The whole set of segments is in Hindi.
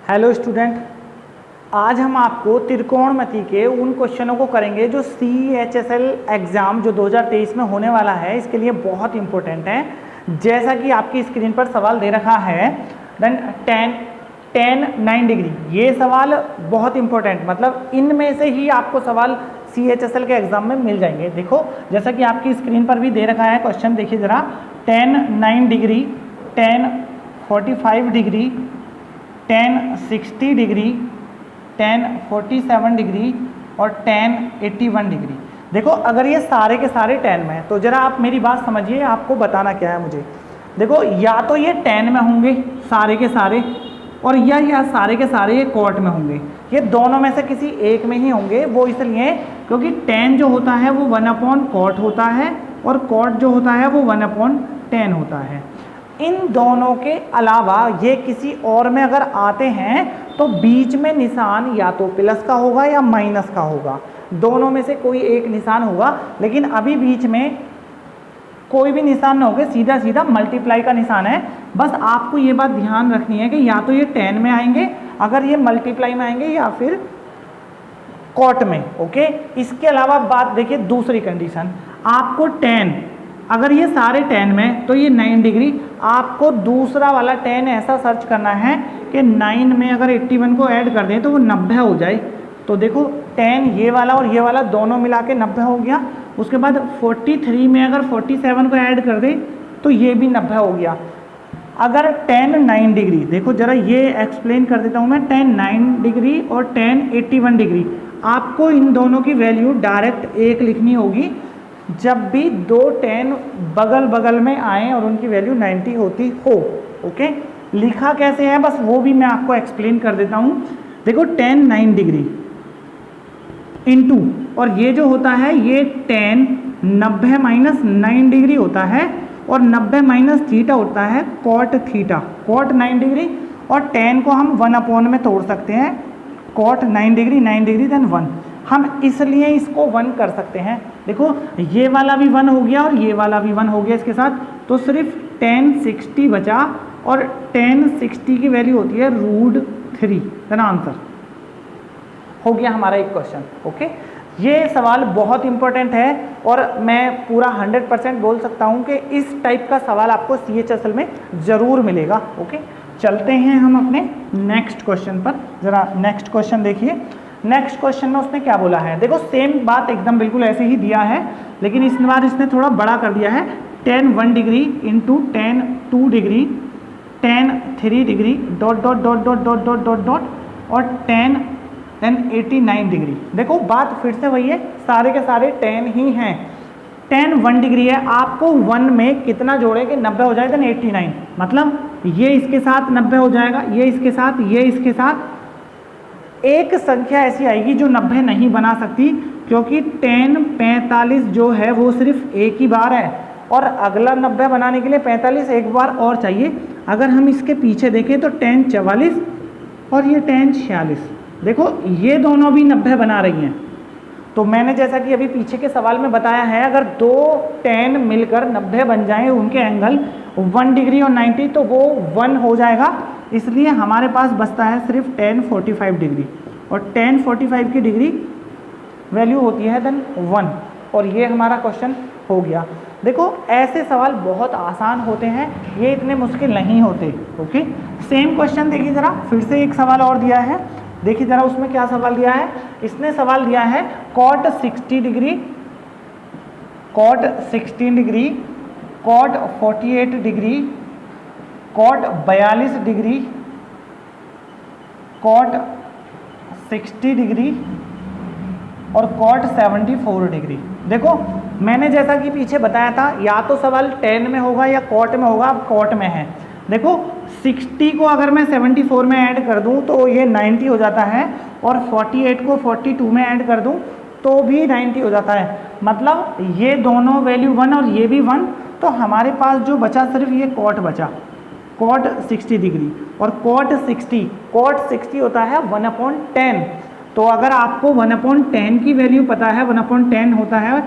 हेलो स्टूडेंट, आज हम आपको त्रिकोणमिति के उन क्वेश्चनों को करेंगे जो CHSL एग्ज़ाम जो 2023 में होने वाला है, इसके लिए बहुत इंपॉर्टेंट है। जैसा कि आपकी स्क्रीन पर सवाल दे रखा है, देन tan 9 डिग्री, ये सवाल बहुत इंपॉर्टेंट, मतलब इनमें से ही आपको सवाल CHSL के एग्ज़ाम में मिल जाएंगे। देखो, जैसा कि आपकी स्क्रीन पर भी दे रखा है क्वेश्चन, देखिए ज़रा, tan 9 degree, tan 45 degree, tan 60 degree, tan 47 degree और tan 81 डिग्री। देखो, अगर ये सारे के सारे tan में है तो ज़रा आप मेरी बात समझिए, आपको बताना क्या है मुझे। देखो, या तो ये tan में होंगे सारे के सारे, और या सारे के सारे ये cot में होंगे। ये दोनों में से किसी एक में ही होंगे। वो इसलिए क्योंकि tan जो होता है वो 1/cot होता है और cot जो होता है वो 1/tan होता है। इन दोनों के अलावा ये किसी और में अगर आते हैं तो बीच में निशान या तो प्लस का होगा या माइनस का होगा, दोनों में से कोई एक निशान होगा। लेकिन अभी बीच में कोई भी निशान ना होगा, सीधा सीधा मल्टीप्लाई का निशान है। बस आपको ये बात ध्यान रखनी है कि या तो ये tan में आएंगे, अगर ये मल्टीप्लाई में आएंगे, या फिर cot में। ओके, इसके अलावा बात देखिए, दूसरी कंडीशन, आपको tan, अगर ये सारे tan में तो ये 9 डिग्री, आपको दूसरा वाला tan ऐसा सर्च करना है कि 9 में अगर 81 को ऐड कर दें तो वो 90 हो जाए। तो देखो, tan ये वाला और ये वाला दोनों मिला के 90 हो गया। उसके बाद 43 में अगर 47 को ऐड कर दें तो ये भी 90 हो गया। अगर tan 9 डिग्री, देखो ज़रा ये एक्सप्लेन कर देता हूँ मैं, tan 9 डिग्री और tan 81 डिग्री, आपको इन दोनों की वैल्यू डायरेक्ट एक लिखनी होगी जब भी दो tan बगल बगल में आए और उनकी वैल्यू 90 होती हो। ओके, लिखा कैसे है बस वो भी मैं आपको एक्सप्लेन कर देता हूँ। देखो, tan 9 डिग्री इंटू, और ये जो होता है ये tan 90 माइनस 9 डिग्री होता है, और 90 माइनस थीटा होता है cot थीटा। cot 9 डिग्री और tan को हम 1/, में तोड़ सकते हैं। cot 9 डिग्री देन 1, हम इसलिए इसको 1 कर सकते हैं। देखो, ये वाला भी 1 हो गया और ये वाला भी 1 हो गया इसके साथ, तो सिर्फ tan 60 बचा, और tan 60 की वैल्यू होती है √3। देन आंसर हो गया हमारा एक क्वेश्चन। ओके, ये सवाल बहुत इंपॉर्टेंट है और मैं पूरा 100% बोल सकता हूँ कि इस टाइप का सवाल आपको CHSL में ज़रूर मिलेगा। ओके, चलते हैं हम अपने नेक्स्ट क्वेश्चन पर। ज़रा नेक्स्ट क्वेश्चन देखिए। नेक्स्ट क्वेश्चन में उसने क्या बोला है, देखो सेम बात एकदम बिल्कुल ऐसे ही दिया है, लेकिन इस बार इसने थोड़ा बड़ा कर दिया है। tan 1 degree into tan 2 degree, tan 3 degree dot dot dot dot dot dot dot dot और tan 89 डिग्री। देखो, बात फिर से वही है, सारे के सारे tan ही हैं। tan 1 डिग्री है, आपको 1 में कितना जोड़े कि 90 हो जाए, देन 89, मतलब ये इसके साथ 90 हो जाएगा, ये इसके साथ, ये इसके साथ। एक संख्या ऐसी आएगी जो 90 नहीं बना सकती, क्योंकि tan 45 जो है वो सिर्फ एक ही बार है, और अगला 90 बनाने के लिए 45 एक बार और चाहिए। अगर हम इसके पीछे देखें तो tan 44 और ये tan 46, देखो ये दोनों भी 90 बना रही हैं। तो मैंने जैसा कि अभी पीछे के सवाल में बताया है, अगर दो tan मिलकर 90 बन जाएं, उनके एंगल 1 डिग्री और 90, तो वो 1 हो जाएगा। इसलिए हमारे पास बचता है सिर्फ tan 45 डिग्री, और tan 45 की डिग्री वैल्यू होती है देन 1, और ये हमारा क्वेश्चन हो गया। देखो, ऐसे सवाल बहुत आसान होते हैं, ये इतने मुश्किल नहीं होते। ओके, सेम क्वेश्चन देखिए ज़रा, फिर से एक सवाल और दिया है, देखिए ज़रा उसमें क्या सवाल दिया है। इसने सवाल दिया है cot 60 degree, cot 16 degree, cot 48 degree, cot 42 degree, cot 60 degree और cot 74 डिग्री। देखो, मैंने जैसा कि पीछे बताया था, या तो सवाल tan में होगा या cot में होगा। अब cot में है, देखो 60 को अगर मैं 74 में ऐड कर दूं तो ये 90 हो जाता है, और 48 को 42 में ऐड कर दूं तो भी 90 हो जाता है। मतलब ये दोनों वैल्यू 1 और ये भी 1, तो हमारे पास जो बचा सिर्फ ये cot बचा, cot 60 डिग्री। और cot 60 होता है 1/10। तो अगर आपको 1/10 की वैल्यू पता है, 1/10 होता है,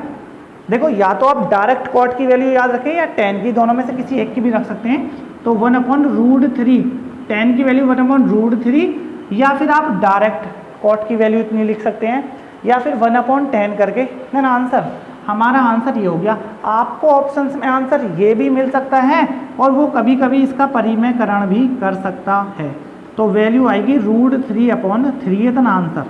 देखो या तो आप डायरेक्ट cot की वैल्यू याद रखें या tan की, दोनों में से किसी एक की भी रख सकते हैं। तो 1/√3 tan की वैल्यू 1/√3, या फिर आप डायरेक्ट cot की वैल्यू इतनी लिख सकते हैं, या फिर 1/10 करके। देन आंसर, हमारा आंसर ये हो गया। आपको ऑप्शंस में आंसर ये भी मिल सकता है और वो कभी कभी इसका परिमेयकरण भी कर सकता है। तो वैल्यू आएगी √3/3 इतना आंसर।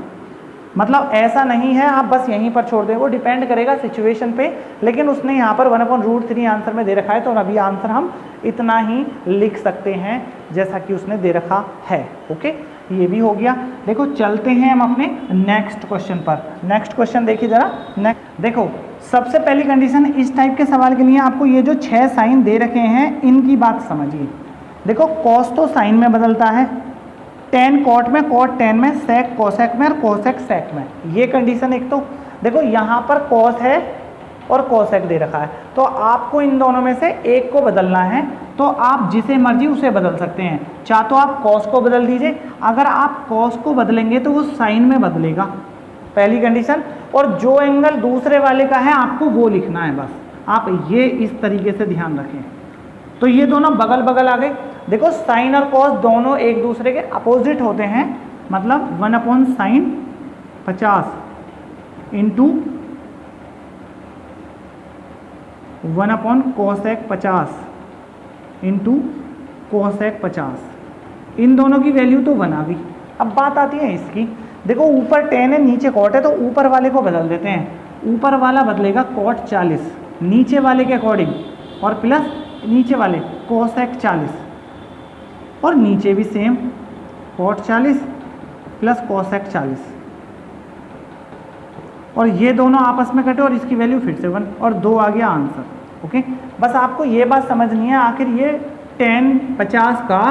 मतलब ऐसा नहीं है आप बस यहीं पर छोड़ दें, वो डिपेंड करेगा सिचुएशन पे, लेकिन उसने यहाँ पर 1/√3 आंसर में दे रखा है, तो अभी आंसर हम इतना ही लिख सकते हैं जैसा कि उसने दे रखा है। ओके, ये भी हो गया। देखो चलते हैं हम अपने नेक्स्ट क्वेश्चन पर। नेक्स्ट क्वेश्चन देखिए जरा। नेक्स्ट देखो, सबसे पहली कंडीशन इस टाइप के सवाल के लिए आपको ये जो 6 साइन दे रखे हैं इनकी बात समझिए। देखो कॉस तो साइन में बदलता है, टेन कॉट में, कॉट टेन में, सेक कोसेक में और कोसेक सेक में। ये कंडीशन एक। तो देखो यहाँ पर कॉस है और कोसेक दे रखा है, तो आपको इन दोनों में से एक को बदलना है। तो आप जिसे मर्जी उसे बदल सकते हैं। चाहे तो आप कॉस को बदल दीजिए, अगर आप कॉस को बदलेंगे तो वो साइन में बदलेगा, पहली कंडीशन। और जो एंगल दूसरे वाले का है आपको वो लिखना है बस। आप ये इस तरीके से ध्यान रखें। तो ये दोनों बगल बगल आ गए। देखो साइन और कॉस दोनों एक दूसरे के अपोजिट होते हैं, मतलब 1/sin 50 into 1/cosec 50 into cosec 50। इन दोनों की वैल्यू तो 1 आ गई। अब बात आती है इसकी। देखो ऊपर 10 है, नीचे cot है, तो ऊपर वाले को बदल देते हैं। ऊपर वाला बदलेगा cot 40 नीचे वाले के अकॉर्डिंग, और प्लस नीचे वाले cosec 40, और नीचे भी सेम cot 40 प्लस cosec 40, और ये दोनों आपस में कटे और इसकी वैल्यू फिर से 1, और 2 आ गया आंसर। ओके, बस आपको ये बात समझनी है आखिर ये tan 50 का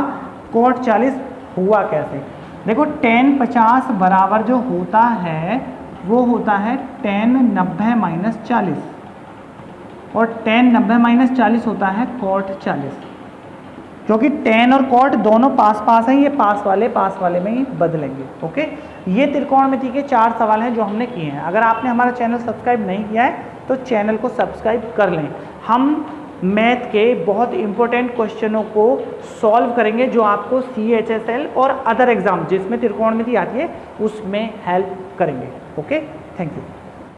cot 40 हुआ कैसे। देखो tan 50 बराबर जो होता है वो होता है tan 90 - 40, और tan 90 - 40 होता है cot 40, क्योंकि tan और cot दोनों पास पास हैं, ये पास वाले में ही बदलेंगे। ओके, ये त्रिकोणमिति के 4 सवाल हैं जो हमने किए हैं। अगर आपने हमारा चैनल सब्सक्राइब नहीं किया है तो चैनल को सब्सक्राइब कर लें। हम मैथ के बहुत इंपॉर्टेंट क्वेश्चनों को सॉल्व करेंगे जो आपको CHSL और अदर एग्जाम जिसमें त्रिकोणमिति आती है उसमें हेल्प करेंगे। Okay, thank you.